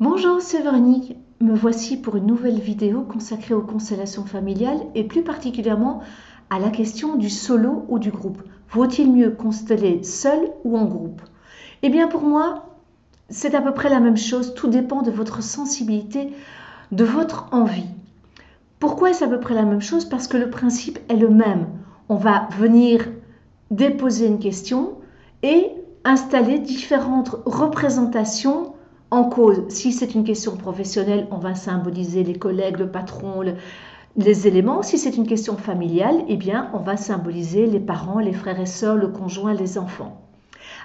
Bonjour, c'est Véronique. Me voici pour une nouvelle vidéo consacrée aux constellations familiales et plus particulièrement à la question du solo ou du groupe. Vaut-il mieux consteller seul ou en groupe? Eh bien pour moi, c'est à peu près la même chose. Tout dépend de votre sensibilité, de votre envie. Pourquoi est-ce à peu près la même chose? Parce que le principe est le même. On va venir déposer une question et installer différentes représentations en cause. Si c'est une question professionnelle, on va symboliser les collègues, le patron, les éléments. Si c'est une question familiale, eh bien, on va symboliser les parents, les frères et sœurs, le conjoint, les enfants.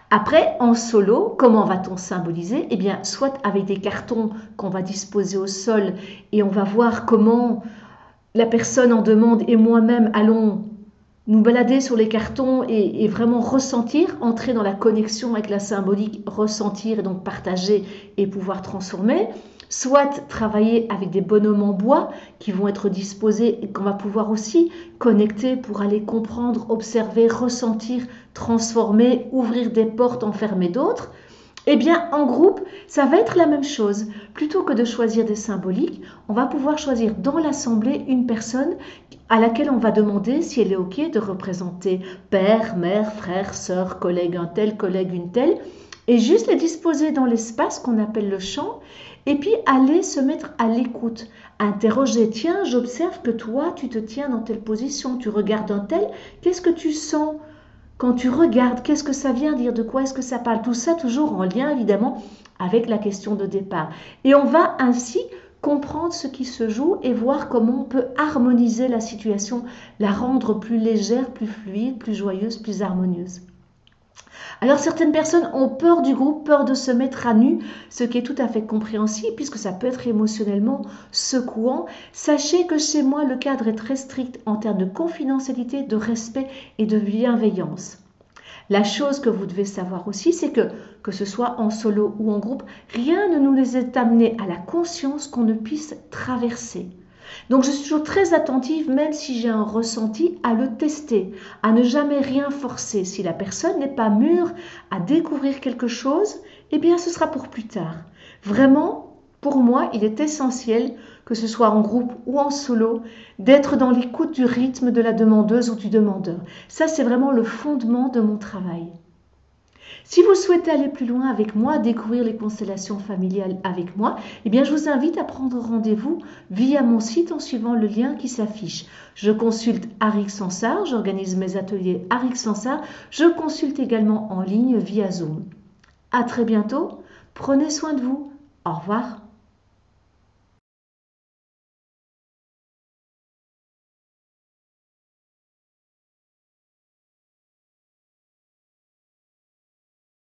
Après, en solo, comment va-t-on symboliser? Eh bien, soit avec des cartons qu'on va disposer au sol et on va voir comment la personne en demande et moi-même allons nous balader sur les cartons et vraiment ressentir, entrer dans la connexion avec la symbolique, ressentir et donc partager et pouvoir transformer, soit travailler avec des bonhommes en bois qui vont être disposés et qu'on va pouvoir aussi connecter pour aller comprendre, observer, ressentir, transformer, ouvrir des portes, en fermer d'autres. Eh bien, en groupe, ça va être la même chose. Plutôt que de choisir des symboliques, on va pouvoir choisir dans l'assemblée une personne à laquelle on va demander si elle est OK de représenter père, mère, frère, sœur, collègue un tel, collègue une telle, et juste les disposer dans l'espace qu'on appelle le champ, et puis aller se mettre à l'écoute, interroger, tiens, j'observe que toi, tu te tiens dans telle position, tu regardes un tel, qu'est-ce que tu sens? Quand tu regardes, qu'est-ce que ça vient dire? De quoi est-ce que ça parle? Tout ça toujours en lien évidemment avec la question de départ. Et on va ainsi comprendre ce qui se joue et voir comment on peut harmoniser la situation, la rendre plus légère, plus fluide, plus joyeuse, plus harmonieuse. Alors certaines personnes ont peur du groupe, peur de se mettre à nu, ce qui est tout à fait compréhensible puisque ça peut être émotionnellement secouant. Sachez que chez moi, le cadre est très strict en termes de confidentialité, de respect et de bienveillance. La chose que vous devez savoir aussi, c'est que ce soit en solo ou en groupe, rien ne nous est amené à la conscience qu'on ne puisse traverser. Donc je suis toujours très attentive, même si j'ai un ressenti, à le tester, à ne jamais rien forcer. Si la personne n'est pas mûre à découvrir quelque chose, eh bien ce sera pour plus tard. Vraiment, pour moi, il est essentiel, que ce soit en groupe ou en solo, d'être dans l'écoute du rythme de la demandeuse ou du demandeur. Ça, c'est vraiment le fondement de mon travail. Si vous souhaitez aller plus loin avec moi, découvrir les constellations familiales avec moi, eh bien je vous invite à prendre rendez-vous via mon site en suivant le lien qui s'affiche. Je consulte Arik Sansar, j'organise mes ateliers Arik Sansar, je consulte également en ligne via Zoom. À très bientôt, prenez soin de vous, au revoir.